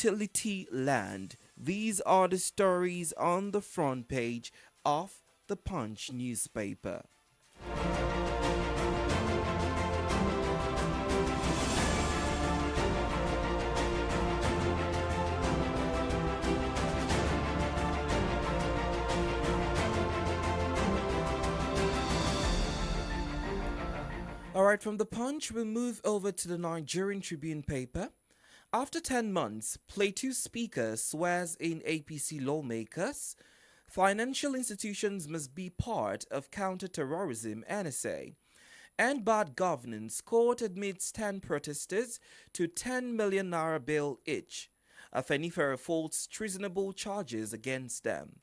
utility land. These are the stories on the front page of the Punch newspaper. Alright, from the Punch, we'll move over to the Nigerian Tribune paper. After 10 months, Plateau Speaker swears in APC lawmakers. Financial institutions must be part of counter-terrorism, NSA. And bad governance, court admits 10 protesters to 10 million naira bail each. Afenifere faults treasonable charges against them.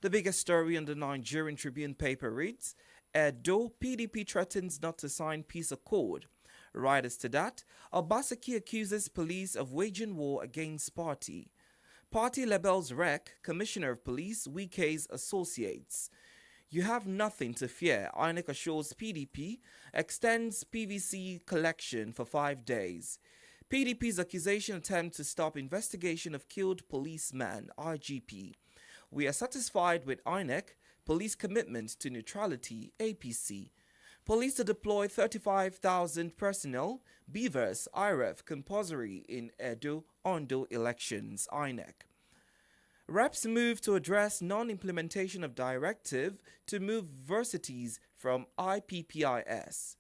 The biggest story in the Nigerian Tribune paper reads, Edo PDP threatens not to sign peace accord. Riders to that, Obaseki accuses police of waging war against party. Party labels wreck Commissioner of Police Wike's associates. You have nothing to fear. INEC assures PDP extends PVC collection for 5 days. PDP's accusation attempt to stop investigation of killed policeman IGP. We are satisfied with INEC police commitment to neutrality APC. Police to deploy 35,000 personnel, Beavers, IREF, compulsory in Edo, Ondo elections, INEC. Reps move to address non-implementation of directive to move varsities from IPPIS.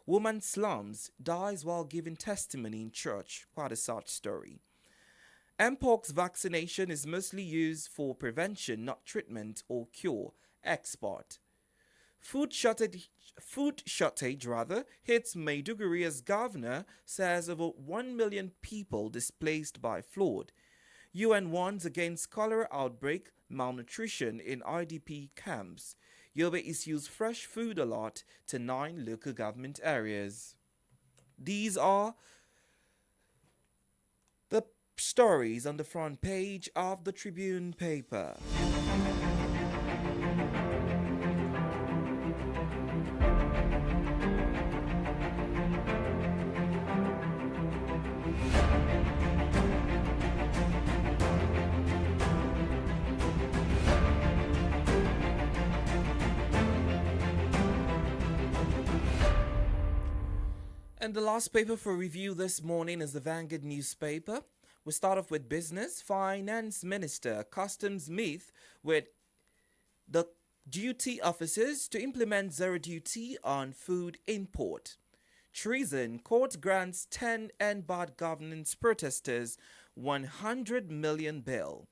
Woman slums, dies while giving testimony in church, quite a sad story. Mpox vaccination is mostly used for prevention, not treatment or cure, export. Food shortage hits Maiduguri as governor says over 1 million people displaced by flood. UN warns against cholera outbreak, malnutrition in IDP camps. Yobe issues fresh food alert to 9 local government areas. These are the stories on the front page of the Tribune paper. And the last paper for review this morning is the Vanguard newspaper. We start off with business. Finance Minister Customs meet with the duty officers to implement zero duty on food import. Treason. Court grants 10 and bad governance protesters 100 million bail.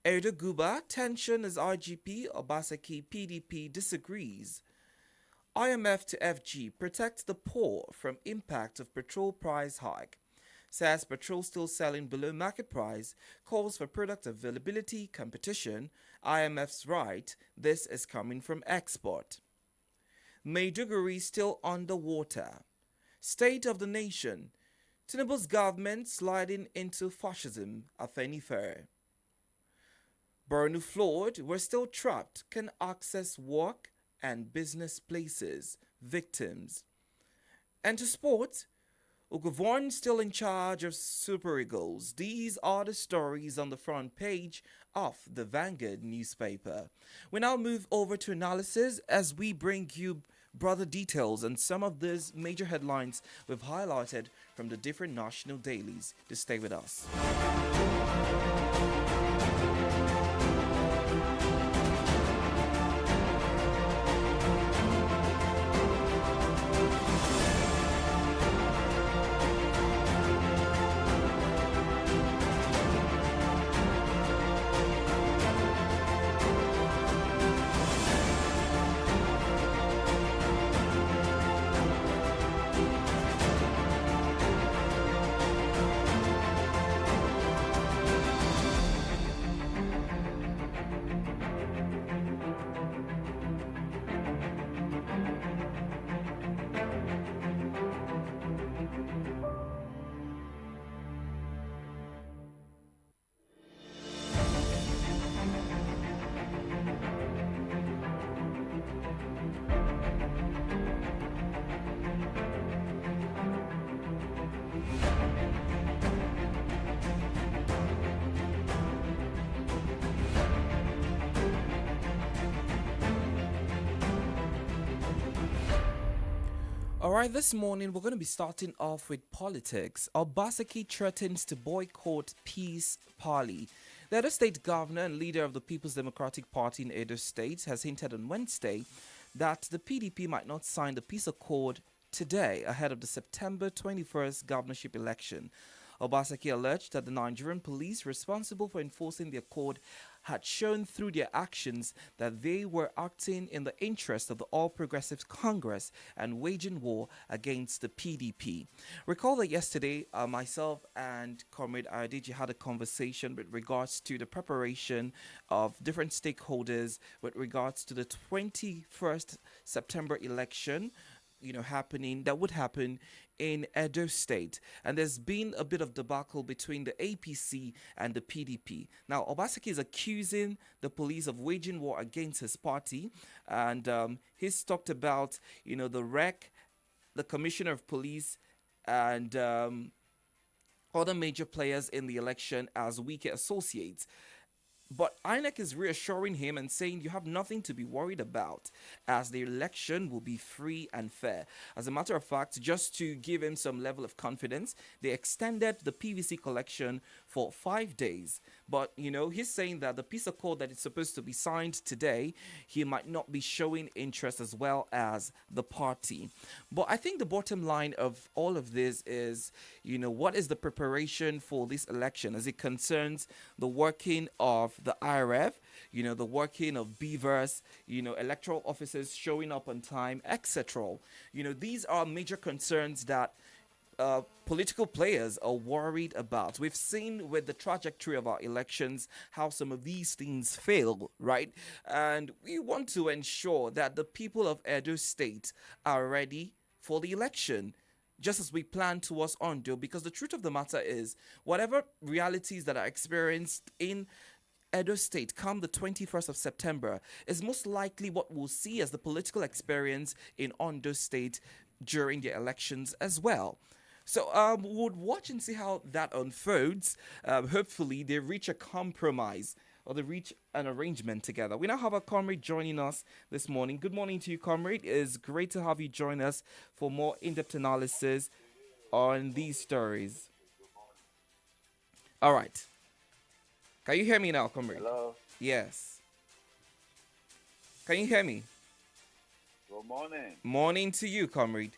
Edo Guba. Tension as IGP Obaseki PDP disagrees. IMF to FG protects the poor from impact of petrol price hike. Says petrol still selling below market price, calls for product availability, competition. IMF's right, this is coming from export. Maiduguri still underwater. State of the nation. Tinubu's government sliding into fascism, Afenifere. Borno flood, we're still trapped, can access work and business places, victims. And to sport, Ugovon still in charge of Super Eagles. These are the stories on the front page of the Vanguard newspaper. We now move over to analysis as we bring you broader details on some of these major headlines we've highlighted from the different national dailies. To stay with us. right, this morning we're going to be starting off with politics. Obaseki threatens to boycott Peace Party. The Edo State governor and leader of the People's Democratic Party in Edo State has hinted on Wednesday that the PDP might not sign the peace accord today ahead of the September 21st governorship election. Obaseki alleged that the Nigerian police responsible for enforcing the accord had shown through their actions that they were acting in the interest of the All Progressives Congress and waging war against the PDP. Recall that yesterday, myself and Comrade Ayodiji had a conversation with regards to the preparation of different stakeholders with regards to the 21st September election that would happen in Edo State. And there's been a bit of debacle between the APC and the PDP. Now, Obaseki is accusing the police of waging war against his party. And he's talked about, the REC, the Commissioner of Police, and other major players in the election as weaker associates. But INEC is reassuring him and saying you have nothing to be worried about as the election will be free and fair. As a matter of fact, just to give him some level of confidence, they extended the PVC collection for 5 days. But, he's saying that the peace accord that is supposed to be signed today, he might not be showing interest as well as the party. But I think the bottom line of all of this is, what is the preparation for this election as it concerns the working of the IRF, the working of beavers, electoral officers showing up on time, etc. These are major concerns that political players are worried about. We've seen with the trajectory of our elections how some of these things fail, right? And we want to ensure that the people of Edo State are ready for the election, just as we plan towards Ondo, because the truth of the matter is, whatever realities that are experienced in Edo State come the 21st of September is most likely what we'll see as the political experience in Ondo State during the elections as well. So we'll watch and see how that unfolds. Hopefully they reach a compromise or they reach an arrangement together. We now have a comrade joining us this morning. Good morning to you, comrade. It's great to have you join us for more in-depth analysis on these stories. All right. Can you hear me now, comrade? Hello. Yes. Can you hear me? Good morning. Morning to you, comrade.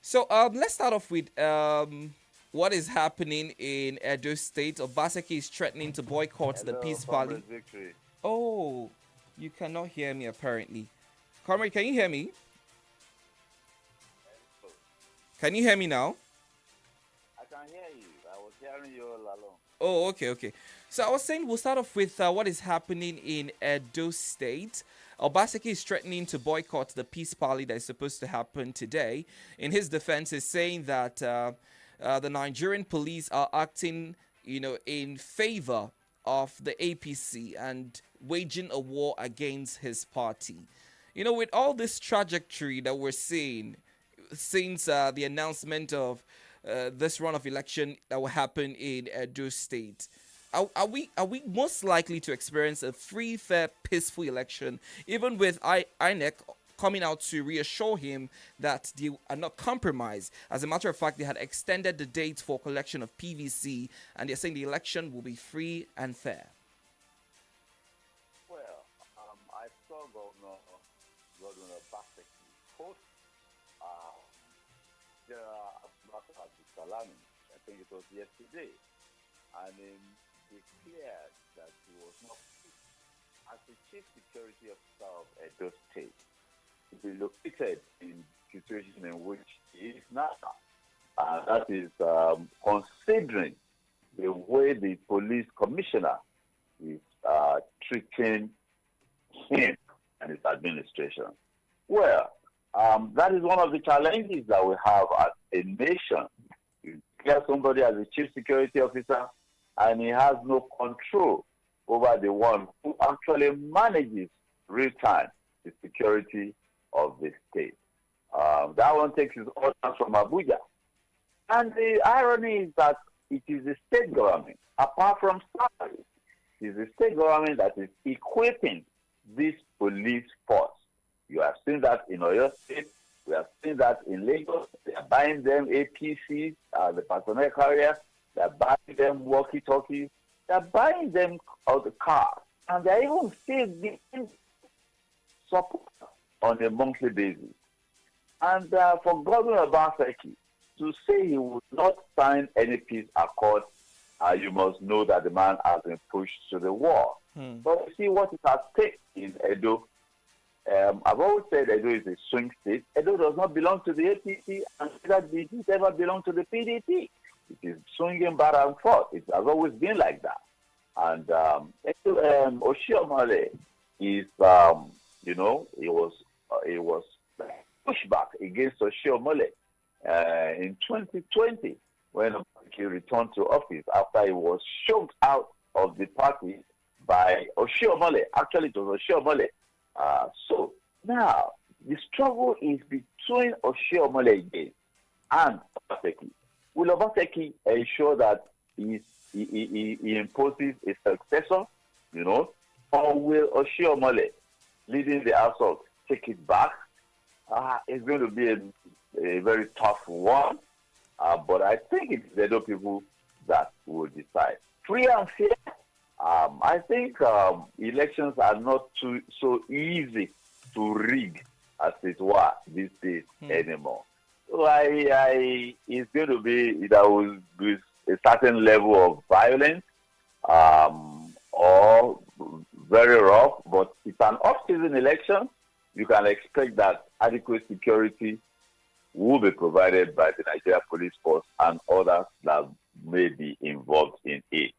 So let's start off with what is happening in Edo State. Obaseki is threatening to boycott the Peace Party. Victory. Oh, you cannot hear me apparently. Comrade, can you hear me? Can you hear me now? I can hear you. I was hearing you all along. Oh, okay. So I was saying we'll start off with what is happening in Edo State. Obaseki is threatening to boycott the peace party that is supposed to happen today. In his defense, he's saying that the Nigerian police are acting, in favor of the APC and waging a war against his party. With all this trajectory that we're seeing since the announcement of this run of election that will happen in Edo State, are we most likely to experience a free, fair, peaceful election, even with INEC coming out to reassure him that they are not compromised? As a matter of fact, they had extended the date for collection of PVC, and they're saying the election will be free and fair. Well, I saw Governor Obaseki post the Salami. I think it was yesterday, and declared that he was not fit as the chief security officer of Edo State to be located in the situation in which he is now. That is considering the way the police commissioner is treating him and his administration. Well, that is one of the challenges that we have as a nation. You declare somebody as a chief security officer, and he has no control over the one who actually manages real-time the security of the state. That one takes his orders from Abuja. And the irony is that it is the state government, apart from salaries, it is the state government that is equipping this police force. You have seen that in Oyo State, We have seen that in Lagos. They are buying them APCs, the personnel carriers. They are buying them walkie-talkies. They are buying them out the car. And they are even still giving support on a monthly basis. And for Governor Obaseki to say he would not sign any peace accord, you must know that the man has been pushed to the wall. But you see what it has taken in Edo. I've always said Edo is a swing state. Edo does not belong to the APC, and neither did it ever belong to the PDP. It is swinging back and forth. It has always been like that. And Oshiomhole is, it was pushback against Oshiomhole in 2020 when he returned to office after he was shoved out of the party by Oshiomhole. Actually, it was Oshiomhole. So now the struggle is between Oshiomhole again and Obaseki. Will Obaseki ensure that he imposes a successor, or will Oshiomhole, leading the assault, take it back? It's going to be a very tough one, but I think it's the other people that will decide. Free and fair. I think elections are not so easy to rig, as it were, these days anymore. So it's going to be there will be a certain level of violence, or very rough. But it's an off-season election. You can expect that adequate security will be provided by the Nigeria Police Force and others that may be involved in it.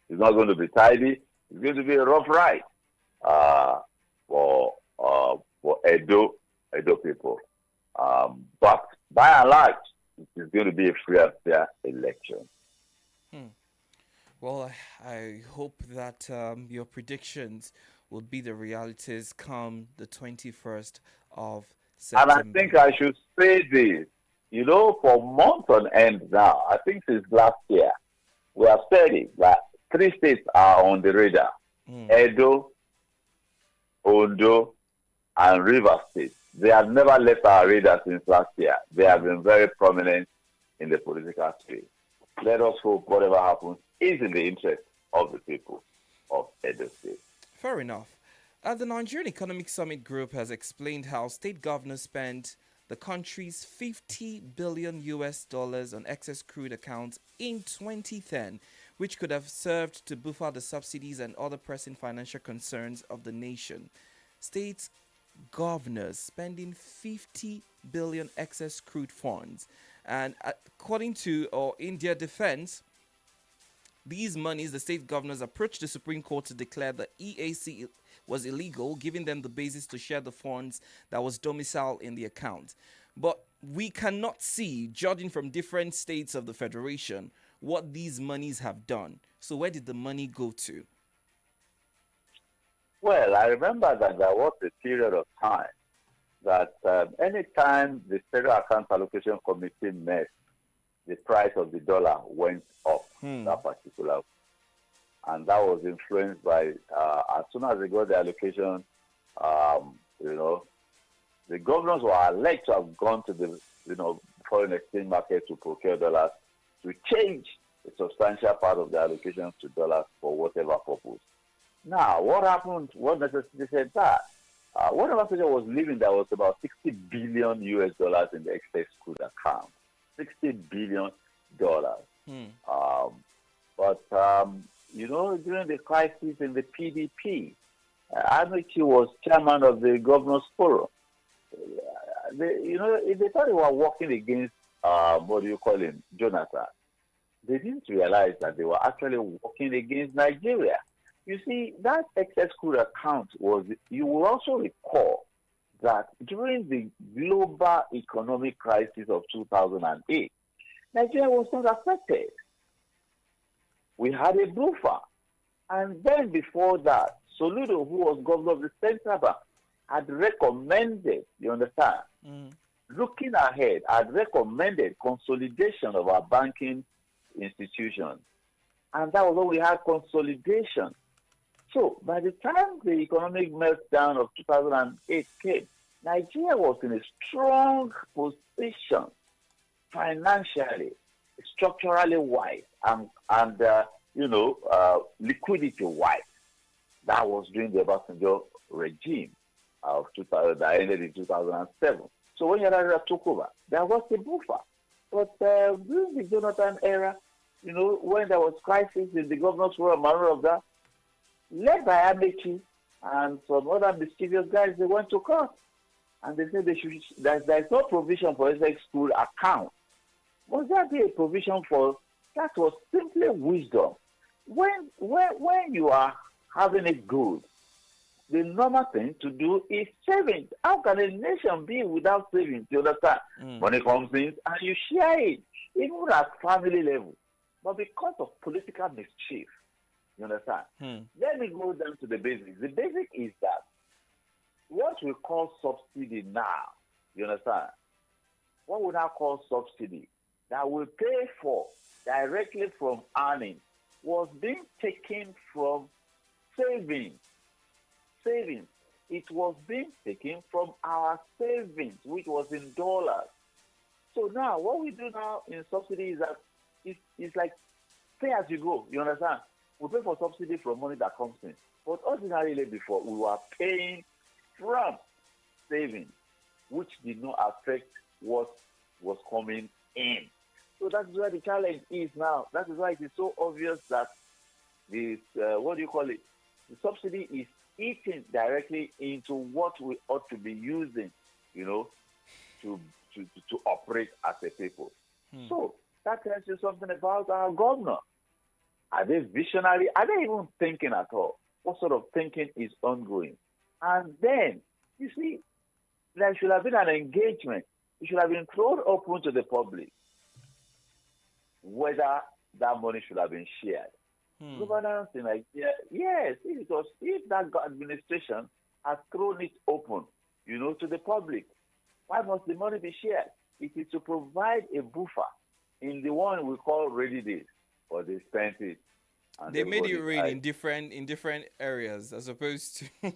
It's not going to be tidy. It's going to be a rough ride for Edo people. But by and large, it is going to be a free and fair election. Well, I hope that your predictions will be the realities come the 21st of September. And I think I should say this. For months on end now, I think since last year, we have said it, that 3 states are on the radar. Edo, Ondo, and Rivers State. They have never left our radar since last year. They have been very prominent in the political space. Let us hope whatever happens is in the interest of the people of Edo State. Fair enough. The Nigerian Economic Summit Group has explained how state governors spent the country's $50 billion on excess crude accounts in 2010, which could have served to buffer the subsidies and other pressing financial concerns of the nation. State governors spending 50 billion excess crude funds. And according to India Defense, these monies, the state governors approached the Supreme Court to declare the EAC was illegal, giving them the basis to share the funds that was domiciled in the account. But we cannot see, judging from different states of the Federation, what these monies have done. So where did the money go to? Well, I remember that there was a period of time that anytime the Federal Account Allocation Committee met, the price of the dollar went up that particular. And that was influenced by, as soon as they got the allocation, the governors were alleged to have gone to the, foreign exchange market to procure dollars to change a substantial part of the allocation to dollars for whatever purpose. Now, what happened? What necessitated that? When Obasanjo was leaving, there was about $60 billion in the excess crude account. $60 billion. During the crisis in the PDP, Amici was chairman of the Governors Forum. If they thought they were working against, Jonathan, they didn't realize that they were actually working against Nigeria. You see, that excess crude account you will also recall that during the global economic crisis of 2008, Nigeria was not affected. We had a buffer. And then before that, Soludo, who was governor of the Central Bank, had recommended, you understand, looking ahead, had recommended consolidation of our banking institutions. And that was when we had consolidation. So by the time the economic meltdown of 2008 came, Nigeria was in a strong position financially, structurally wise, and liquidity wise. That was during the Obasanjo regime of 2000 that ended in 2007. So when Yar'Adua took over, there was a buffer. But during the Jonathan era, when there was crisis in the governor's forum and all of that, led by Amechi and some other mischievous guys, they went to court. And they said there's no provision for a school account. Was there be a provision for that? Was simply wisdom. When you are having it good, the normal thing to do is savings. How can a nation be without savings? You understand? Money comes in and you share it, even at family level. But because of political mischief, you understand? Let me go down to the basics. The basic is that what we call subsidy now, you understand? What we now call subsidy that we pay for directly from earnings was being taken from savings. It was being taken from our savings, which was in dollars. So now, what we do now in subsidy is that it's like pay as you go. You understand? We pay for subsidy from money that comes in. But ordinarily before, we were paying from savings, which did not affect what was coming in. So that's where the challenge is now. That is why it is so obvious that this, the subsidy is eating directly into what we ought to be using, to operate as a people. So that tells you something about our governor. Are they visionary? Are they even thinking at all? What sort of thinking is ongoing? And then, you see, there should have been an engagement. It should have been thrown open to the public whether that money should have been shared. Governance in Nigeria, yes, if that administration has thrown it open, to the public, why must the money be shared? It is to provide a buffer in the one we call rainy days, but they spent it. They made it rain in different areas as opposed to.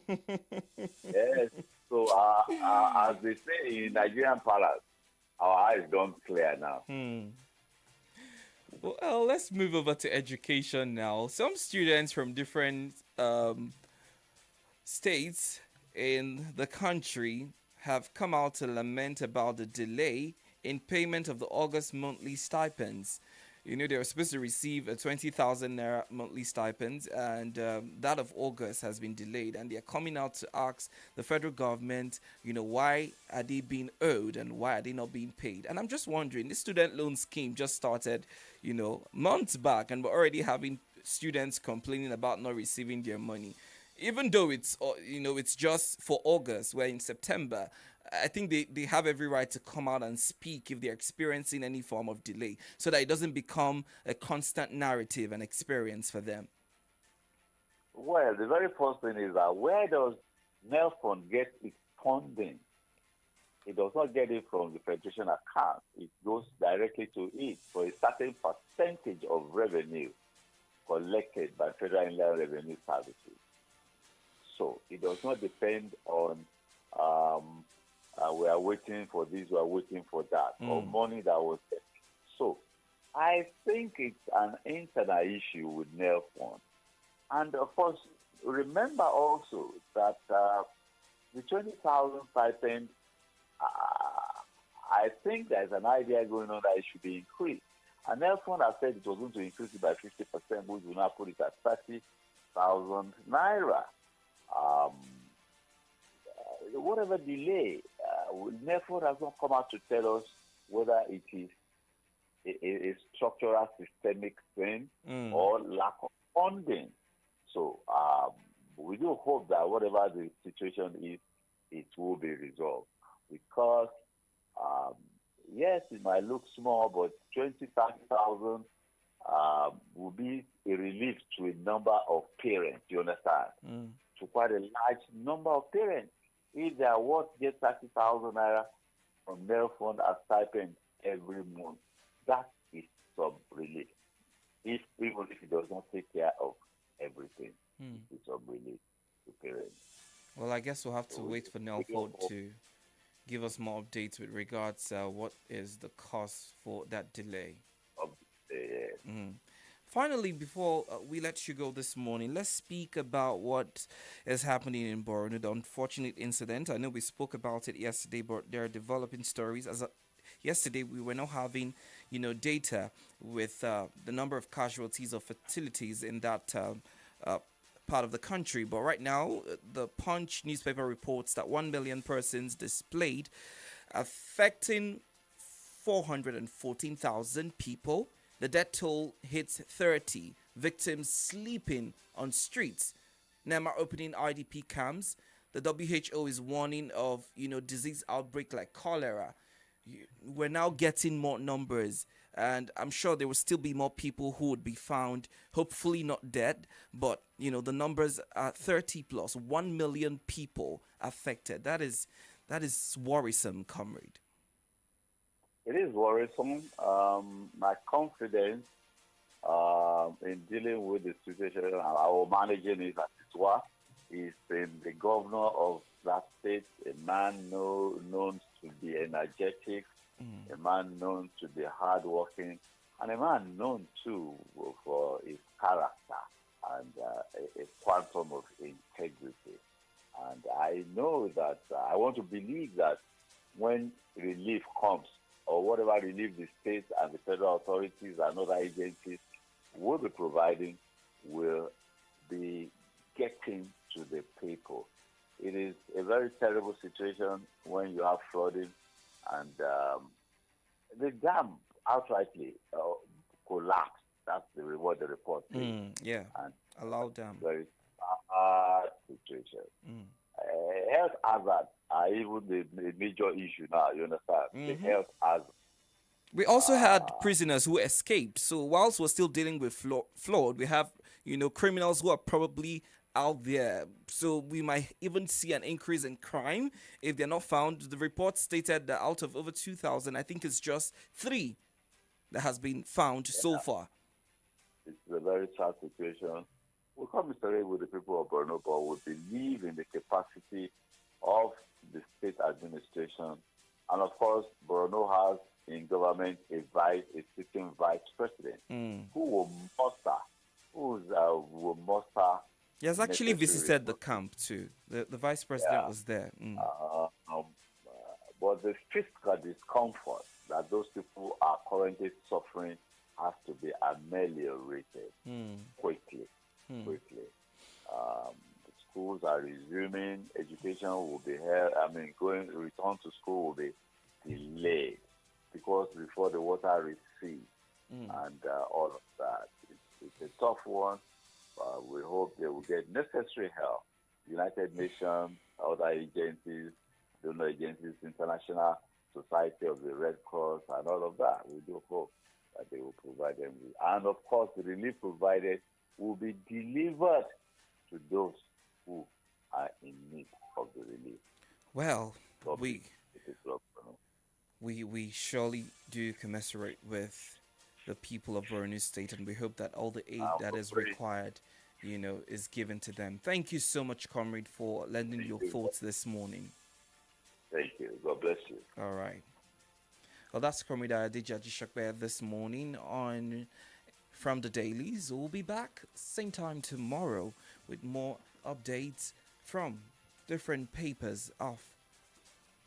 Yes. So as they say in Nigerian palace, our eyes don't clear now. Well, let's move over to education now. Some students from different states in the country have come out to lament about the delay in payment of the August monthly stipends. They were supposed to receive a 20,000 naira monthly stipend, and that of August has been delayed. And they're coming out to ask the federal government, why are they being owed and why are they not being paid? And I'm just wondering, this student loan scheme just started, months back, and we're already having students complaining about not receiving their money. Even though it's just for August, we're in September. I think they have every right to come out and speak if they're experiencing any form of delay, so that it doesn't become a constant narrative and experience for them. Well, the very first thing is that where does NELFund get its funding? It does not get it from the Federation account. It goes directly to it for a certain percentage of revenue collected by Federal Inland Revenue Services. So it does not depend on we are waiting for this, we are waiting for that, or money that was there. So I think it's an internal issue with NELFund. And of course, remember also that the 20,000 stipend, I think there's an idea going on that it should be increased. And NELFund has said it was going to increase it by 50%, which will now put it at 30,000 naira. Whatever delay, NELFund has not come out to tell us whether it is a structural systemic thing or lack of funding. So we do hope that whatever the situation is, it will be resolved. Because, yes, it might look small, but 30,000 will be a relief to a number of parents, you understand? To quite a large number of parents. If they are what get 30,000 naira from NELFund as stipend every month, that is some relief. Even if it does not take care of everything, it's some relief to parents. Well, I guess we'll have to wait for NELFund to give us more updates with regards what is the cause for that delay. Of the, Finally, before we let you go this morning, let's speak about what is happening in Borno, the unfortunate incident. I know we spoke about it yesterday, but there are developing stories. Yesterday, we were now having, data with the number of casualties of fatalities in that uh, part of the country. But right now, the Punch newspaper reports that 1 million persons displaced, affecting 414,000 people. The death toll hits 30, victims sleeping on streets. Nema opening IDP camps. The WHO is warning of, disease outbreak like cholera. We're now getting more numbers, and I'm sure there will still be more people who would be found, hopefully not dead, but, the numbers are 30 plus, 1 million people affected. That is worrisome, comrade. it is worrisome. My confidence in dealing with the situation and our managing it as it were is in the governor of that state, a man known to be energetic, a man known to be hardworking, and a man known too for his character and a quantum of integrity. And I know that I want to believe that when relief comes, or whatever relief the state and the federal authorities and other agencies will be providing, will be getting to the people. It is a very terrible situation when you have flooding, and the dam outrightly collapsed. That's what the report says. Yeah, And allow dam. very hard situation. Health hazards are even the major issue now, you understand? The health hazard. We also had prisoners who escaped. So whilst we're still dealing with flood, we have, criminals who are probably out there. So we might even see an increase in crime if they're not found. The report stated that out of over 2,000, I think it's just 3 that has been found so far. It's a very sad situation. We commiserate with the people of Borno, but we believe in the capacity of the state administration. And of course, Borno has in government a sitting vice president who will muster. He has actually visited the camp too. The vice president was there. But the physical discomfort that those people are currently suffering has to be ameliorated quickly. Schools are resuming. Education will be held. Return to school will be delayed because before the water recedes and all of that. It's a tough one. We hope they will get necessary help. United Nations, other agencies, donor agencies, International Society of the Red Cross, and all of that. We do hope that they will provide them with. And of course, the relief provided will be delivered to those who are in need of the relief. Well, we surely do commiserate with the people of Borno State, and we hope that all the aid that is required, is given to them. Thank you so much, comrade, for lending your thoughts this morning. Thank you. God bless you. All right. Well, that's Comrade Adija Jishakbe this morning on From the Dailies. We'll be back same time tomorrow with more updates from different papers of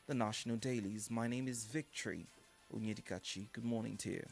the national dailies. My name is Victory Onyedikachi. Good morning to you.